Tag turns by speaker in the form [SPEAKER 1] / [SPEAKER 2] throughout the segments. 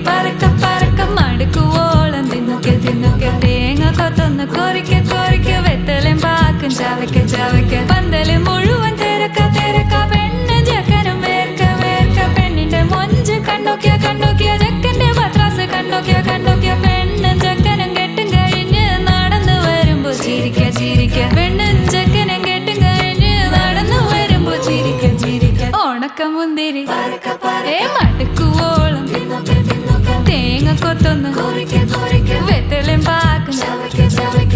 [SPEAKER 1] పరక పరక మడుకు ఓళం తిన్నుకే తిన్నుకే തേങ്ങ കൊത്തൊന്ന് കൊറിക്ക കൊറിക്ക വെത്തലും പാക്കും ചവയ്ക്ക ചവയ്ക്ക പന്തല് മുഴുവൻ തിരക്ക തിരക്ക പെണ്ണ് ജക്കനും വേർക്ക വേർക്ക പെണ്ണിന്റെ മൊഞ്ച് കണ്ടോക്കിയ കണ്ടോക്കിയ ജക്കന്റെ പത്രാസ് കണ്ടോക്കിയ കണ്ടോക്കിയ പെണ്ണും ജക്കനും കെട്ടും കഴിഞ്ഞ് നടന്നു വരുമ്പോ ചിരിക്ക ചിരിക്ക പെണ്ണും ജക്കനും കെട്ടും കഴിഞ്ഞ് നടന്നു വരുമ്പോ ചിരിക്ക ചിരിക്ക ഉണക്കമുന്തിരി മടുക്കുവോളം തേങ്ങ കൊത്തൊന്ന് വെത്തലും പാക്കും ചവയ്ക്ക ചവയ്ക്ക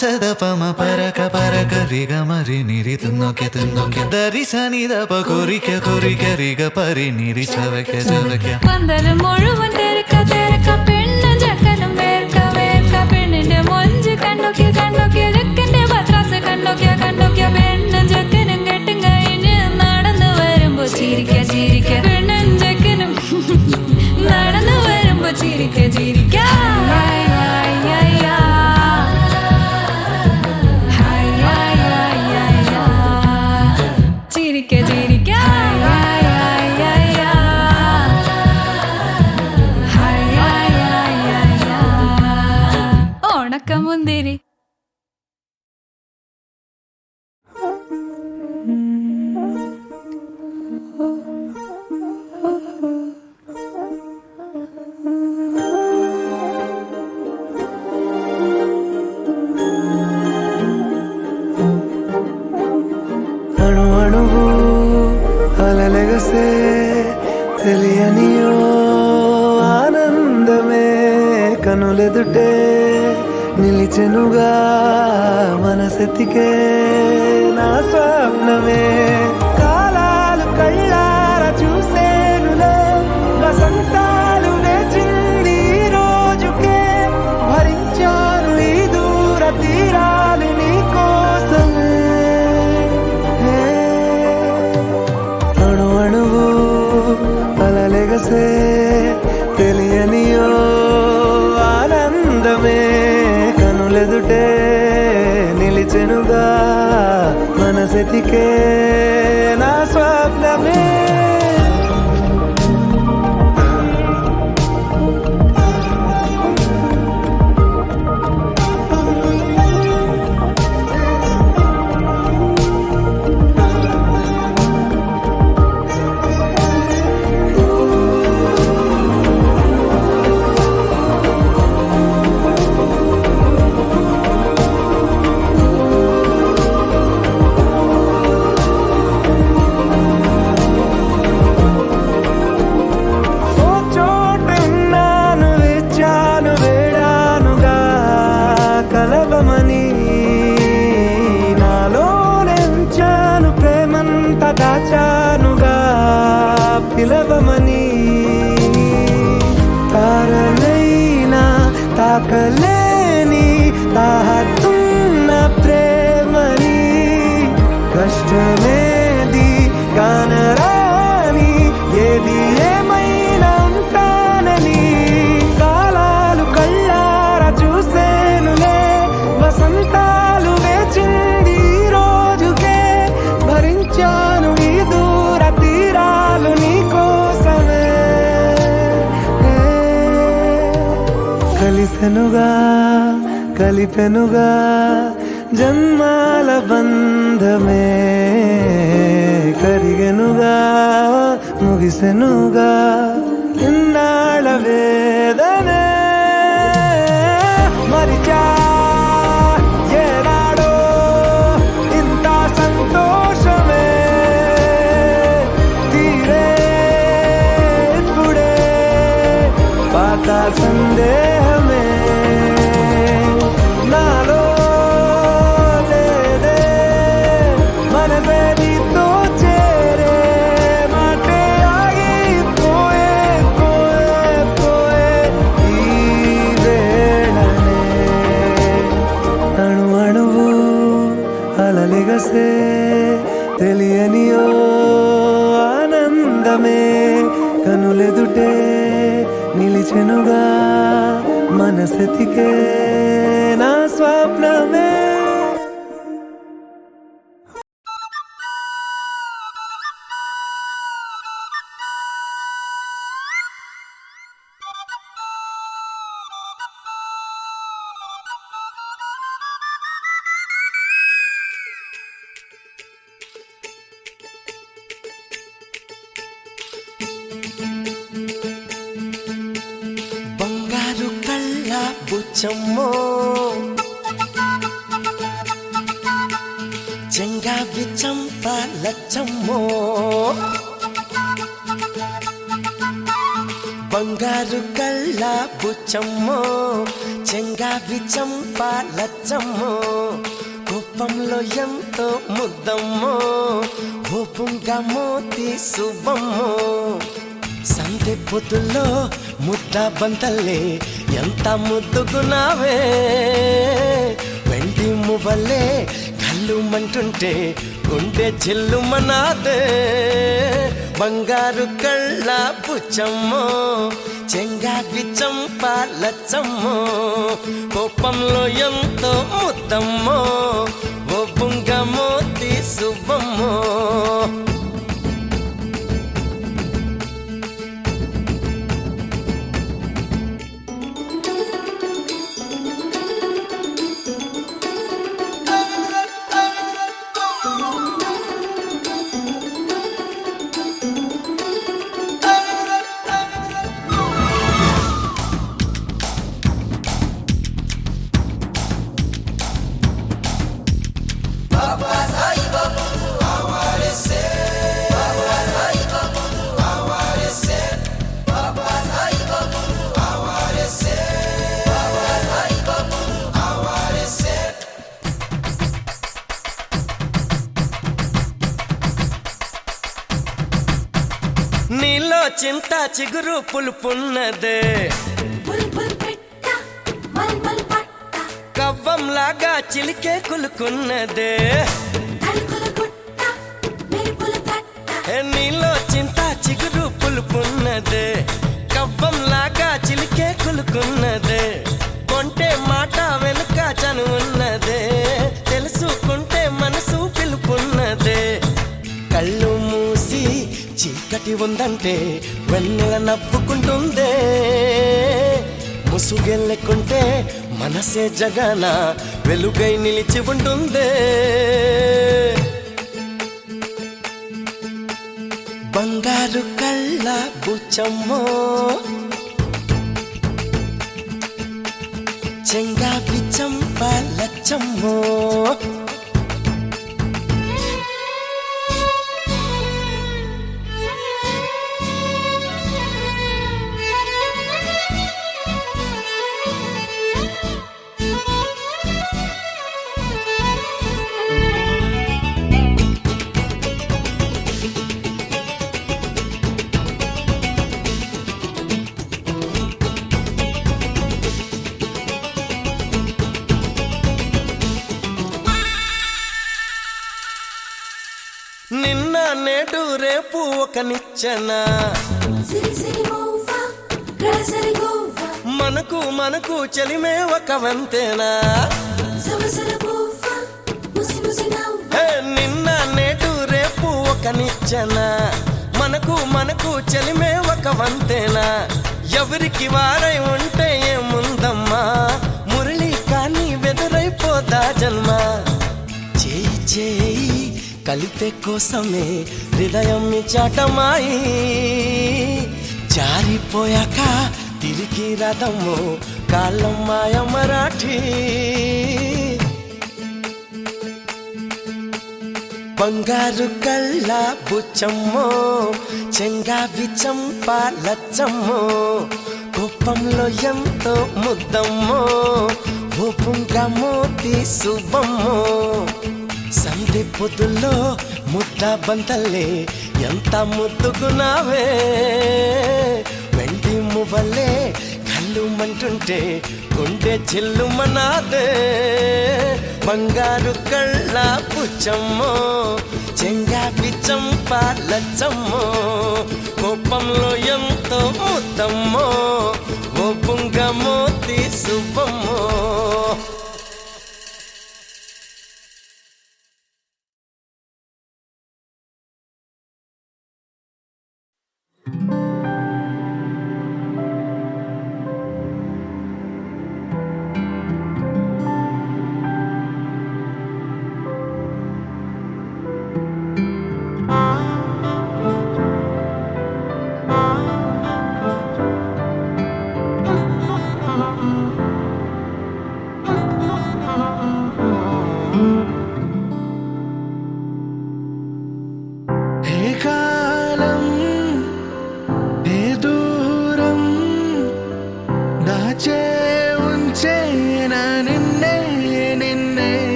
[SPEAKER 2] సదపమ పరక పరక రిగ మరి నిరి తున్నొకె తున్నొకె దరి సని దప కొరిక కొరిక రిగ పరి నిరి చవక చవక
[SPEAKER 1] പന്തല് മുഴുവൻ തിരക്ക തിരക്ക പെണ്ണ് ജക്കനും വേർക്ക വേർക്ക പെണ്ണിന്റെ മൊഞ്ച് കണ്ടോക്കിയ കണ്ടോക്കിയ ജക്കന്റെ പത്രാസ് കണ്ടോക്കിയ കണ്ടോക്കിയ പെണ്ണും ജക്കനും കെട്ടും കഴിഞ്ഞ് നടന്നു വരുമ്പോ ചിരിക്ക ചിരിക്ക പെണ്ണും ജക്കനും നടന്നു വരുമ്പോ ചിരിക്ക ചിരിക്ക ചിരിക്ക ചിരിക്ക ഉണക്കമുന്തിരി
[SPEAKER 3] అణు అణువు అలలెగసే తెలియనియో ఆనందమే కనులెదుటే నిలిచెనుగా మనసెతికే నా స్వప్నమే కాలాలు కళ్ళార చూసేనులే వసంతాలు వేచింది ఈ రోజుకే భరించాను ఈ దూర తీరాలు నీ కోసమే అణు అణువు అలలెగసే తెలియనియో ఆనందమే కనులెదుటే నిలిచెనుగా మనసెతికే నా స్వప్నమే దాచానుగా పిలవమని తారలైనా తాకలేని తాహతున్న ప్రేమని కష్టమేది కానరాని ఏది ఏమైనా ఉంటానని కాలాలు కళ్ళార చూసేనులే వసంతాలు వేచింది ఈ రోజుకే భరించాను ఈ దూర తీరాలు నీ కోసమే కలిసెనుగా కలిపెనుగా జన్మాల బంధమే కరిగెనుగా ముగిసెనుగా ఇన్నాళ్ళ వేదనే మరిచా ఏనాడో ఇంత సంతోషమే తీరే ఇప్పుడే పాత సందేహమే నాలో లేదే మనసే నీతో చేరే మాటే ఆగిపోయే పోయే పోయే ఈ వేళనే అణు అణువు అలలెగసే తెలియనియో ఆనందమే కనులెదుటే నిలిచెనుగా మనసెతికే నా స్వప్నమే.
[SPEAKER 4] బంగారు కళ్ళ బుచ్చమ్మో చెంగావి చంప లచ్చమ్మో బంగారు కళ్ళ బుచ్చమ్మో చెంగావి చంప లచ్చమ్మో కోపంలో ఎంతో ముద్దమ్మో ఓపుంగా మోతి శుభమ్మో సందె పొద్దుల్లో ముద్ద బంతల్లే ఎంత ముద్దుకున్నావే వెండి మువ్వలే కళ్ళు మంటుంటే గుండె చెల్లుమనాదే బంగారు కళ్ళ బుచ్చమ్మో చెంగావి చంప లచ్చమ్మో కోపంలో ఎంతో ముద్దమ్మో ఓ బుంగ మోతి శుభమ్మో. నీలో చింత చిగురు పులుపున్నదే కవ్వంలాగా చిలికే కులుకున్నదే నీలో చింత చిగురు పులుపున్నదే కవ్వంలాగా చిలికే కులుకున్నదే కొంటే మాట వెనుక చనువున్నదే తెలుసుకుంటే మనసు పిలుపున్నదే కళ్ళు మూసి చీకటి ఉందంటే వెన్నెల నవ్వుకుంటుందే ముసుగెళ్ళకుంటే మనసే జగన వెలుగై నిలిచి ఉంటుందే బంగారు కళ్ళ బుచ్చమ్మో చెంగావి చంప లచ్చమ్మో నిన్న నేడు రేపు ఒక నిచ్చెన మనకు మనకు చలిమే ఒక వంతేనా నిన్న నేడు రేపు ఒక నిచ్చెన మనకు మనకు చలిమే ఒక వంతేనా ఎవరికి వారై ఉంటే ఏముందమ్మా మురళి కానీ వెదురైపోదా జన్మ చేయి చేయి కలిపే కోసమే హృదయం చాటమాయి జారిపోయాక తిరిగి రథము కాలం మాయ మరాఠీ బంగారు కళ్ళ బుచ్చమ్మో చెంగావి చంప లచ్చమ్మో కోపంలో ఎంతో ముద్దమ్మో ఓపుంగా మోతి శుభమ్మో సందె పొద్దుల్లో ముద్ద బంతల్లే ఎంత ముద్దుకున్నావే వెండి మువ్వలే కళ్ళు మంటుంటే గుండె చెల్లుమనాదే బంగారు కళ్ళ బుచ్చమ్మో చెంగావి చంప లచ్చమ్మో కోపంలో ఎంతో ముద్దమ్మో ఓ బుంగమోతి శుభమ్మో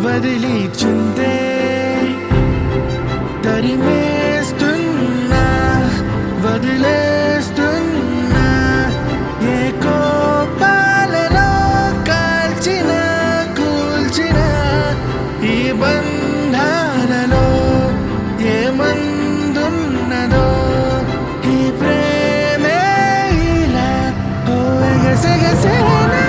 [SPEAKER 3] వదిలిచుందే తరిమేస్తున్నా వదిలేస్తున్నా ఏ కోపాలలో కాల్చిన కూల్చిన ఈ బంధాలలో ఏ మందున్నదో ఈ ప్రేమే ఇలా ఓ ఎగసెగసేనా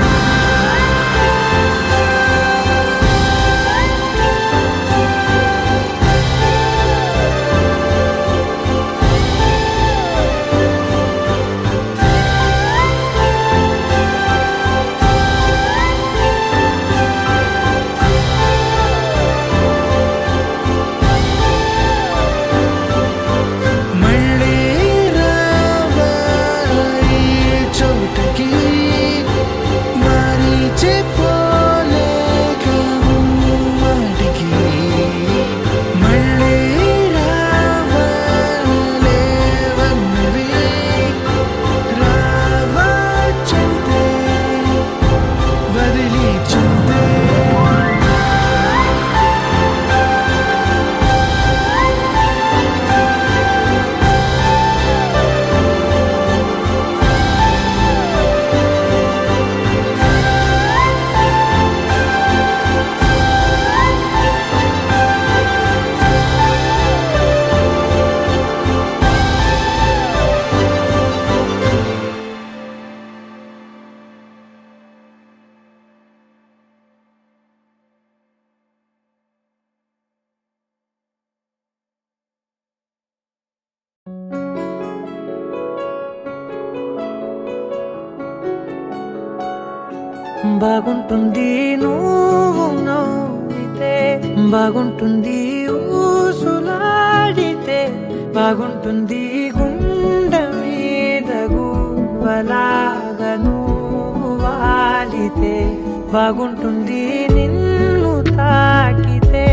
[SPEAKER 5] బాగుంటుంది నువ్వు నవ్వితే బాగుంటుంది ఊసులాడితే బాగుంటుంది గుండె మీద గువ్వలాగా నువ్వు వాలితే బాగుంటుంది నిన్ను తాకితే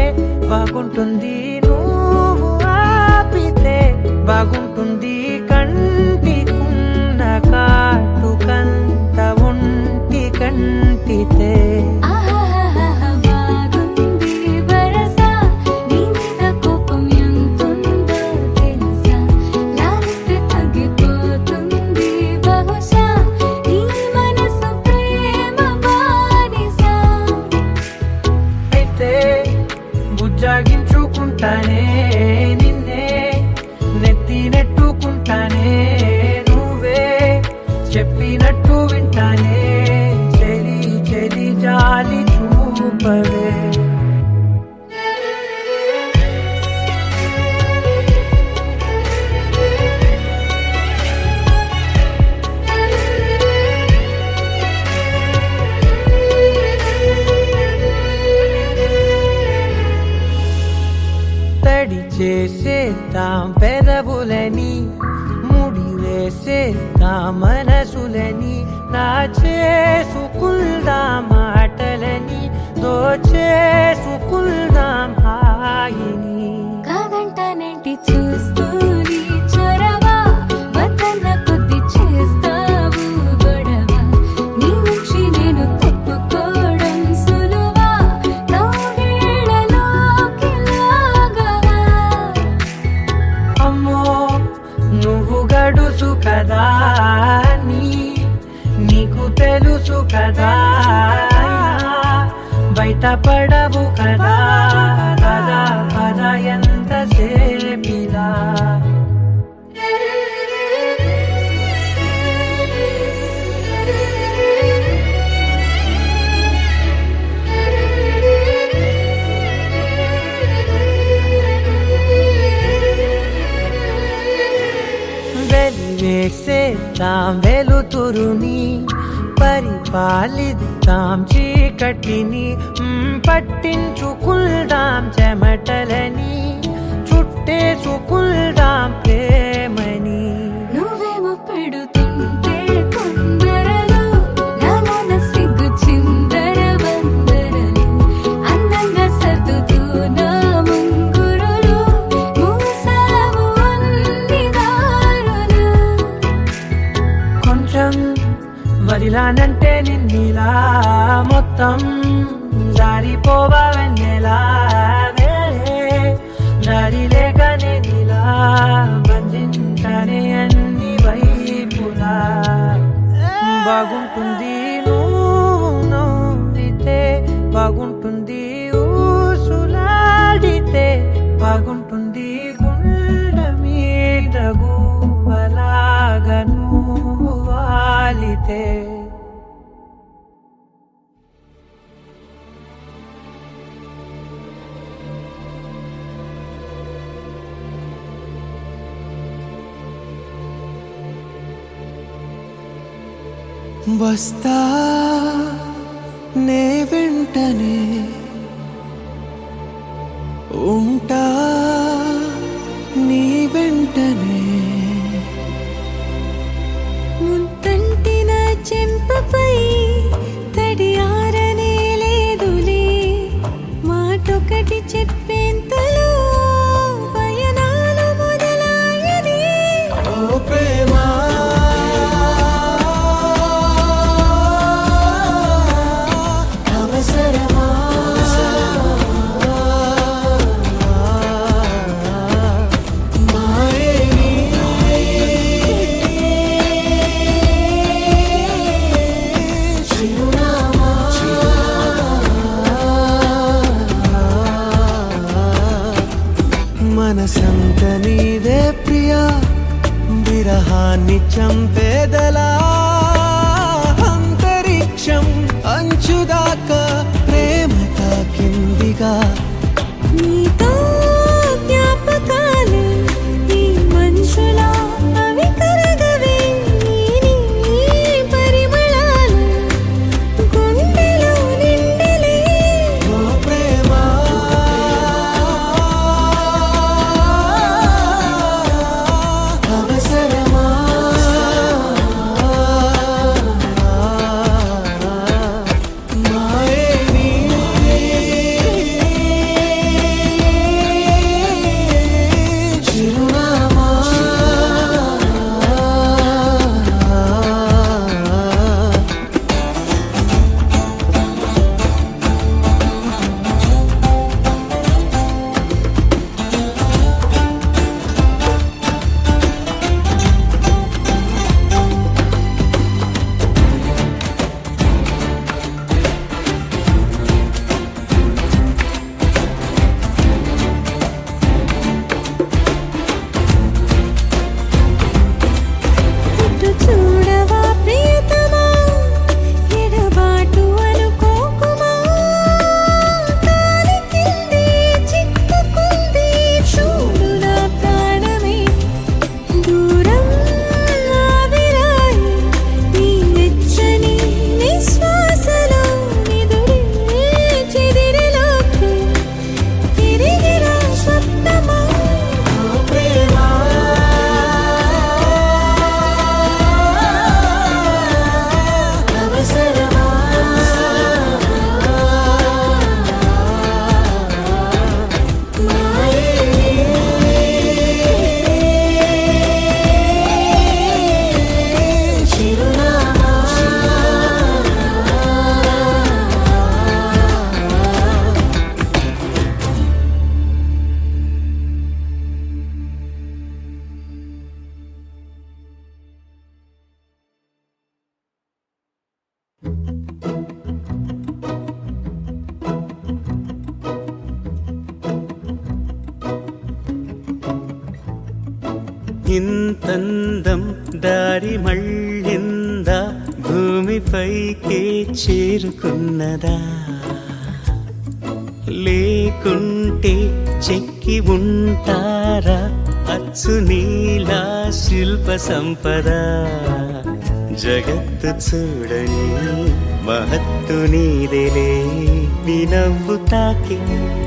[SPEAKER 5] బాగుంటుంది నువ్వు ఆపితే బాగుంటుంది కంటికున్న కాటుకంత ఒంటి కంటితే
[SPEAKER 1] బాగుంది వరస నీ మీద కోపం ఎంతుందో తెలుసా లాలిస్తే తగ్గిపోతుంది బహుశా నీ మనసు ప్రేమ బానిస
[SPEAKER 5] అయితే బుజ్జాగించుకుంటానే నిన్నే నెత్తి నెట్టుకుంటానే నువ్వే చెప్పినట్టు వింటానే చెలి చెలి జాలి చూపవే తడి చేసేద్దాం పెదవులని ముడి వేసేద్దాం మనసులని నా చేసుకుందాం మాటలని దోచేసుకుందాం హాయిని.
[SPEAKER 1] కాదంటానేంటి చూస్తూని చొరవ వద్దన్న కొద్ది చేస్తావు గొడవ నీ నుంచి నేను తప్పుకోవడం సులువా నవ్వేళ్ళలోకి లాగవా
[SPEAKER 5] అమ్మో నువ్వు గడుసు కదా నీకు తెలుసు కదా బయట పడవు కదా కదా కదా ఎంతసేపిలా. వెలివేసేద్దాం వెలుతురుని పరిపాలిద్దాం చీకటిని పట్టించుకుందాం చెమటలని చుట్టేసుకుందాం ప్రేమని.
[SPEAKER 1] నువ్వేమో పెడుతుంటే కొందరలు నాలోన సిగ్గు చిందర వందరలు అందంగా సర్దుతూ నా ముంగురులు మూసావు అన్ని దారులు.
[SPEAKER 5] కొంచెం వదిలానంటే నిన్నిలా మొత్తం జారిపోవా వెన్నెలా దారి లేక నేనిలా బంధించనే అన్ని వైపులా. బాగుంటుంది నువ్వు నవ్వితే బాగుంటుంది ఊసులాడితే బాగుంటుంది గుండె మీద గువ్వలాగా నువ్వు వాలితే.
[SPEAKER 3] వస్తా నే వెంటనే ఉంటా నీ వెంటనే.
[SPEAKER 1] ముద్దంటిన చెంపపై తడి ఆరనే లేదులే మాటొకటి చెప్పేంతలో పయనాలు మొదలాయని.
[SPEAKER 3] ఓ ప్రేమా అవసరమా మాయేని చిరునామా మనసంత నీదే ప్రియా విరహాన్ని చంపేదలా అంతరిక్షం అంచుదాకా ప్రేమ తాకిందిగా.
[SPEAKER 1] నీతో జ్ఞాపకాలు ఈ మనుషులా అవి కరగవే నీ పరిమళాలు గుండెలో నిండలే.
[SPEAKER 3] ఓ ప్రేమా అవసరమా మాయేని
[SPEAKER 6] ఇంతందం దారి మళ్ళిందా భూమిపైకే చేరుకున్నదా లేకుంటే చెక్కి ఉంటారా అచ్చు నీలా శిల్ప సంపద జగత్తు చూడని మహత్తు నీదేలే నీ నవ్వు తాకి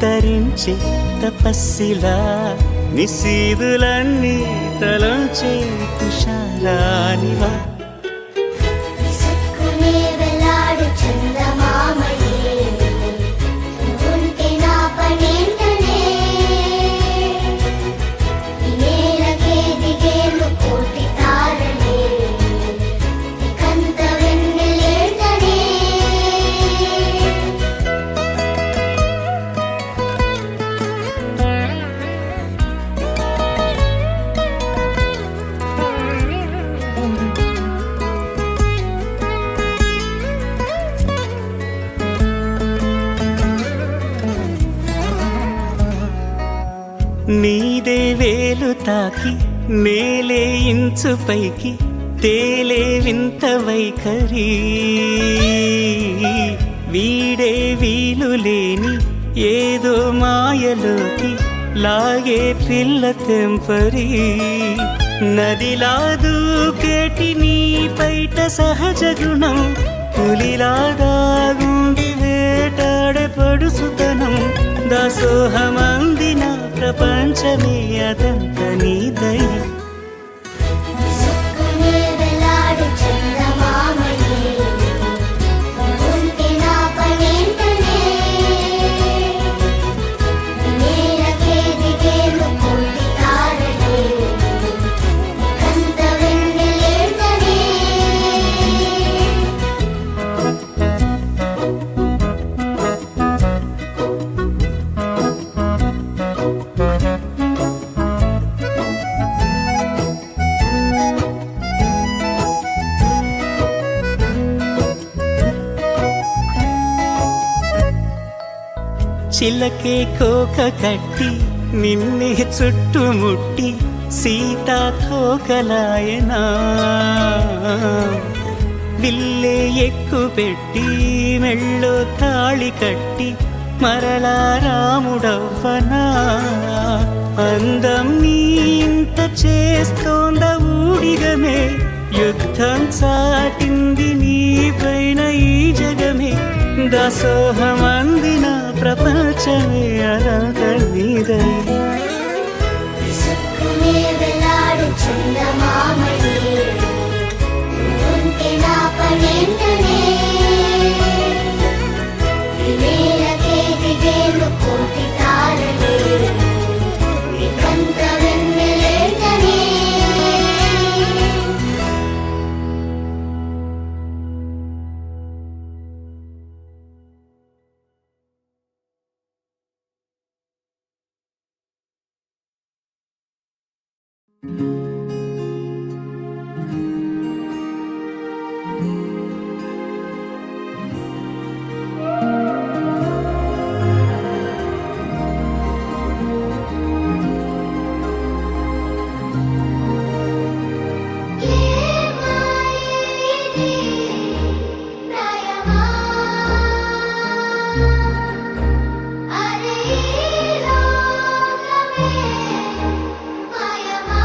[SPEAKER 6] తరించే తపస్సిలా నిశీదులన్నీ తలంచే తుషారానివా
[SPEAKER 7] విసుక్కునే వెలాడు చందమామయే నువ్వుంటే నా పనేంటనే ఈ నేలకే దిగేలు కోటి తారలే ఇకంత వెన్నెలేంటనే
[SPEAKER 6] నీదే వేలు తాకి నేలే ఇంచు పైకి తేలే వింత వైఖరి వీడే వీలు లేని ఏదో మాయలోకి లాగే పిల్ల తెంపరి నదిలా దూకేటి నీ పైట సహజ గుణం పులిలాగా గుండి వేటాడే పడుసుతనం దాసోహమందిన ప్రపంచమే అదంత నీదై
[SPEAKER 7] విసుక్కునే వెలాడు చందమామయే నువ్వుంటే నా పనేంటనే ఈ నేలకే దిగేలు కోటి తారలే ఇకంత వెన్నెలేంటనే
[SPEAKER 6] చిలకే కోక కట్టి నిన్నే చుట్టుముట్టి సీతాకోకలాయనా విల్లే ఎక్కు పెట్టి మెళ్ళో తాళి కట్టి మరలా రాముడవ్వనా అందం నీ ఇంత చేస్తోంద ఊడిగమే యుద్ధం చాటింది నీ పైన ఈ జగమే దాసోహమందిన ప్రపంచమే అనంత నీదై
[SPEAKER 7] విసుక్కునే వెలాడు చందమామయే నువ్వుంటే నా పనేంటనే ఈ నేలకే దిగేలు కోటి తారలే ఇకంత వెన్నెలేంటనే అరే లోకమే మాయమా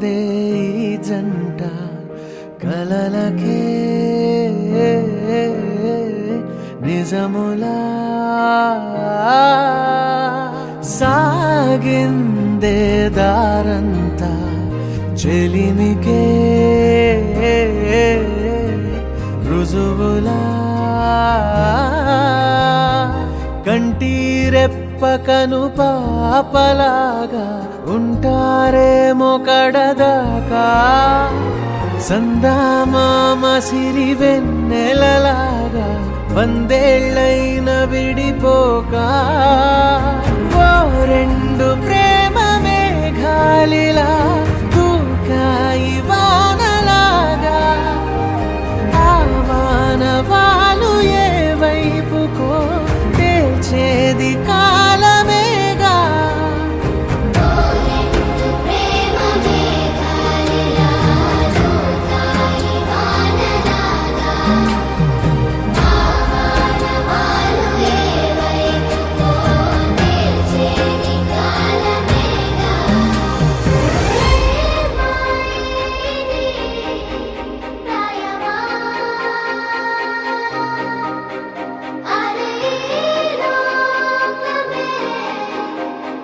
[SPEAKER 3] సాగిందే ఈ జంట కలలకే నిజములా సాగిందే దారంతా చెలిమికే రుజువులా కంటిరెప్పకను పాపలాగా ఉంటారేమో కడదాకా సందామామ సిరి వెన్నెలలాగా వందేళ్ళైన విడిపోక ఓ రెండు ప్రేమ మేఘాలిలా దూకాయి వానలాగా ఆ వానవాలు ఏ వైపుకో తేల్చేది కాలమేగా
[SPEAKER 7] ప్రేమ మేఘాలిలా దూకాయి వానలాగా ఆవానవాలు ఏ వైపుకో తేల్చేది కాలమేగా ప్రాయమా అరే లోకమే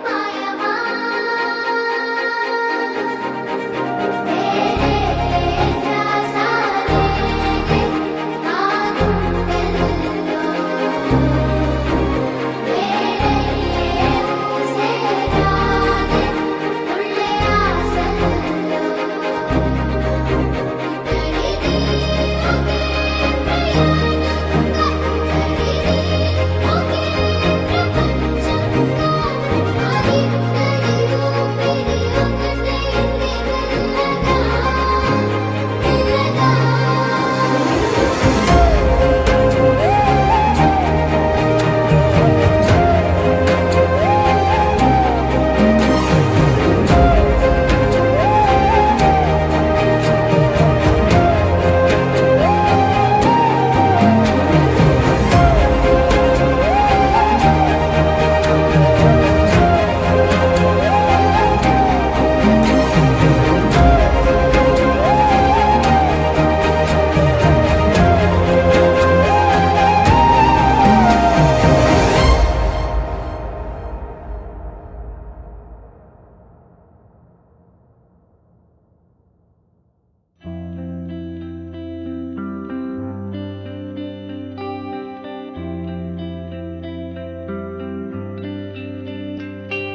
[SPEAKER 7] మాయమా త్రాసాలే ఆగుండెల్లో ఊసేరాగే ఉళ్ళే ఆశల్లో ఇద్దరిది ఒకే ప్రయాణం ఒకే ప్రపంచంగా మరిద్దరి ఊపిరి ఒకటైంది మెల్లగా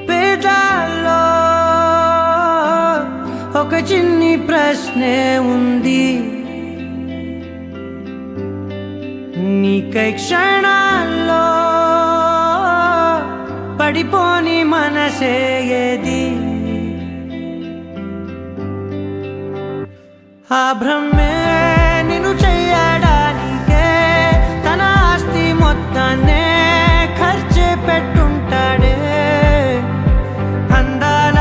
[SPEAKER 5] పేదాల్లో ఒక చిన్ని ప్రశ్నే ఉంది నీకై క్షణాల్లో పడిపోని మనసే ఏది ఆ భ్రమే నిన్ను చెయ్యడానికే తన ఆస్తి మొత్తాన్నే ఖర్చు పెట్టుంటాడే అందాల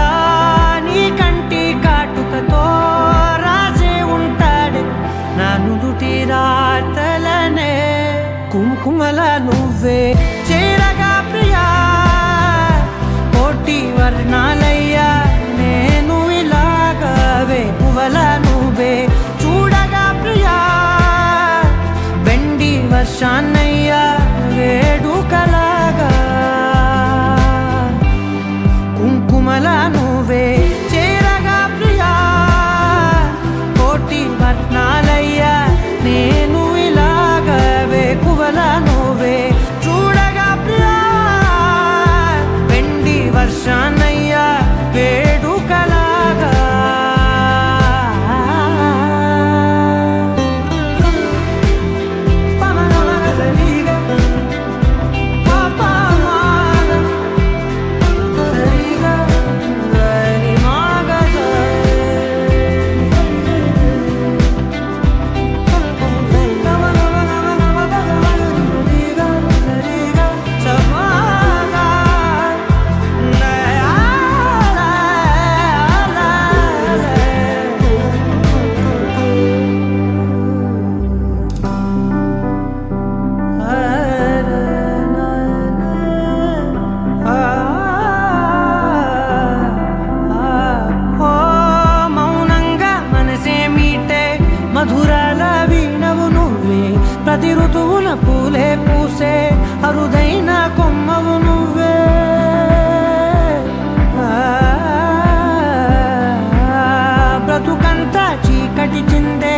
[SPEAKER 5] నీ కంటి కాటుకతో రాసే ఉంటాడే నా నుదుటి రాతలనే కుంకుమల నువ్వే చేరగా ప్రియా కోటి వర్ణాలయ్యా నేను ఇలాగా వేకువల నువ్వే చూడగా ప్రియా వెండి వర్షాన్నయ్యా వేడుకలాగా కుంకుమల నువ్వే చేరగా ప్రియా కోటి వర్ణాలయ్యా నేను ఇలాగా వేకువల నువ్వే చూడగా ప్రియా వెండి వర్షాన్నయ్యా చీకటి చిందే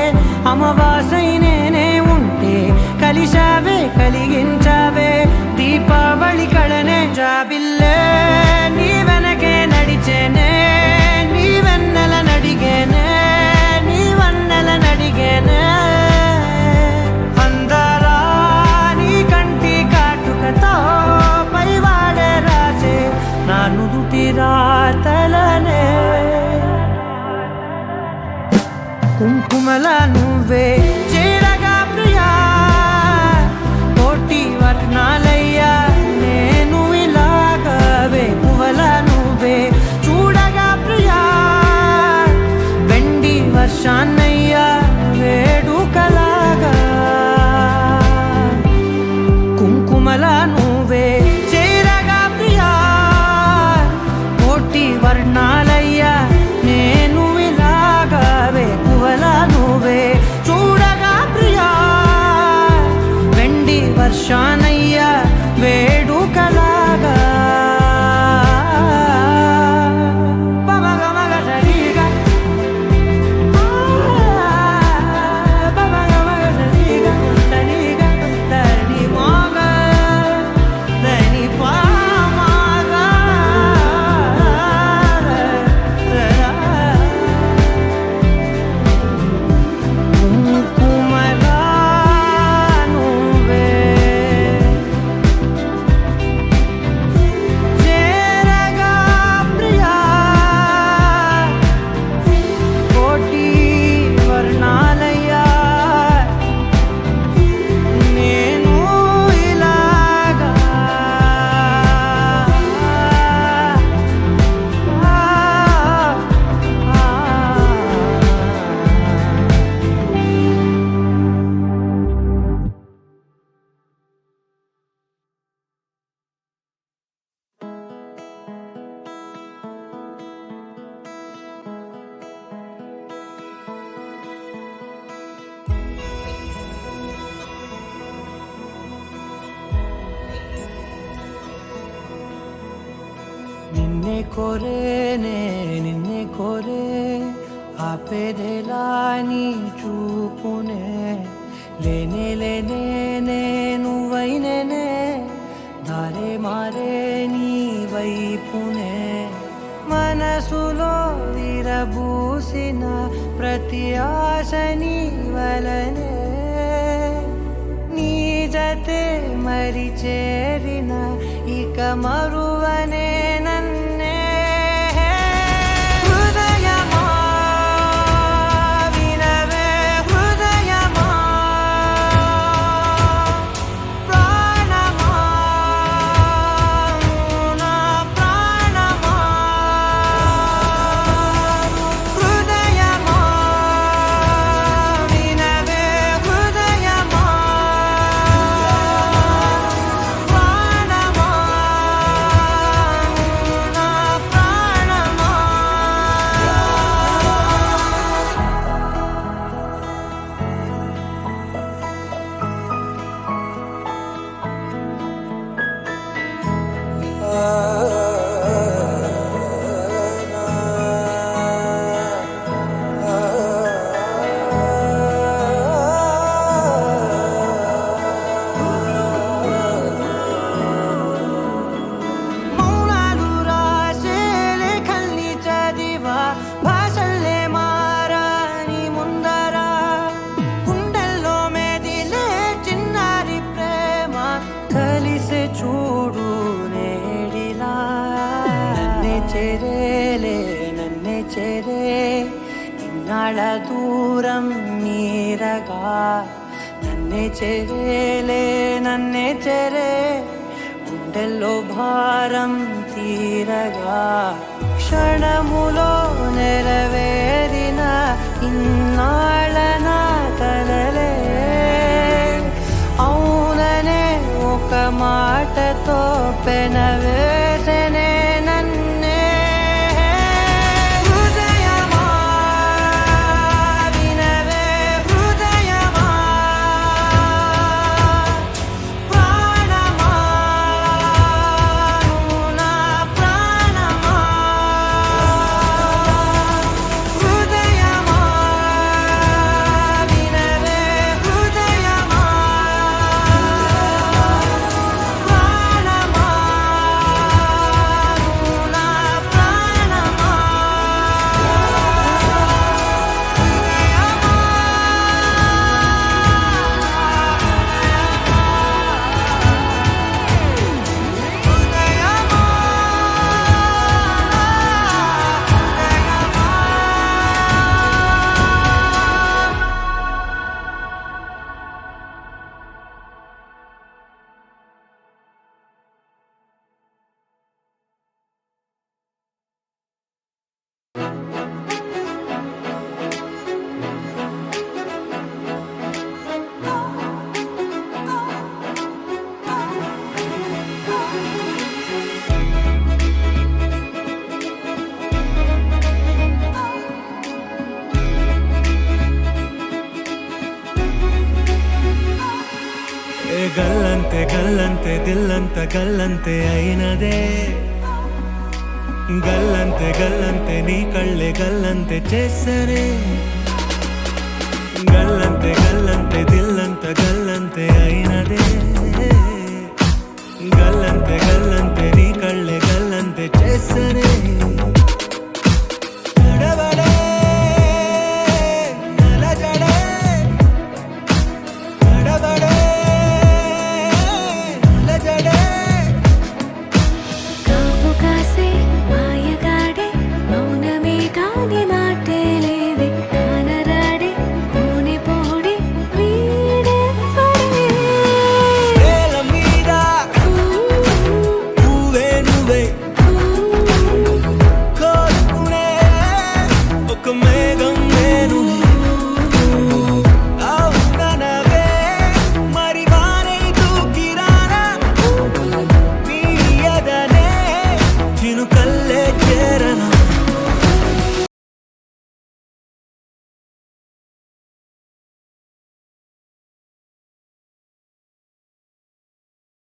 [SPEAKER 5] అమావాసై నేనే ఉంటే కలిశావే కలిగించావే దీపావళి కళనే జాబిల్లే నీ వెనకే నడిచేనే నీ వెన్నెల నడిగేనే నీ వన్నెల నడిగేనే అందరా నీ కంటి కాటుకతో పైవాడే రాసే నా నుదుటి రాతలనే కుంకుమల నువ్వే చేరగా ప్రియా కోటి వర్ణాలయ్యా నేను ఇలాగవే పువ్వల నువ్వే చూడగా ప్రియా వెండి వర్షాన్నయ్యా వేడుకలాగా కుంకుమల నువ్వే చేరగా ప్రియా కోటి వర్ణాలయ్యా నేను ఇలాగవే పువ్వల నువ్వే చూడగా ప్రియా వెండి వర్షానయ్యా వేడుకలాగా నిన్నే కోరేనే నిన్నే కోరే ఆపేదేలా నీ చూపునే లేనే లేనే నువ్వైనేనే దారే మారే నీ వైపునే మనసులో విరబూసిన ప్రతి ఆశ నీ వలనే నీ జతే మరి చేరిన ఇక మరువనే నన్నే హృదయమా వినవే హృదయమా ప్రాణమా నా ప్రాణమా హృదయమా వినవే హృదయమా ప్రాణమా నా ప్రాణమా మౌనాలు రాసే లేఖల్ని చదివా భాషల్లే మారాని ముందరా గుండెల్లో మెదిలే చిన్నారి ప్రేమ కలిసే చూడు నేడిలా నన్నే చేరేలే నన్నే చేరే ఇన్నాళ్ళ దూరం మీరగా నన్నే చేరేలే నన్నే చేరే గుండెల్లో భారం తీరగా క్షణములో నెరవేరిన ఇన్నాళ్ళ నా కలలే అవుననే ఒక మాటతో పెనవేసనే నన్నే హృదయమా వినవే హృదయమా ప్రాణమా నా ప్రాణమా హృదయమా
[SPEAKER 3] గల్లంతే గల్లంతే దిల్లంత గల్లంతే అయినదే గల్లంతే గల్లంతే నీ కళ్ళే గల్లంతే చేసనే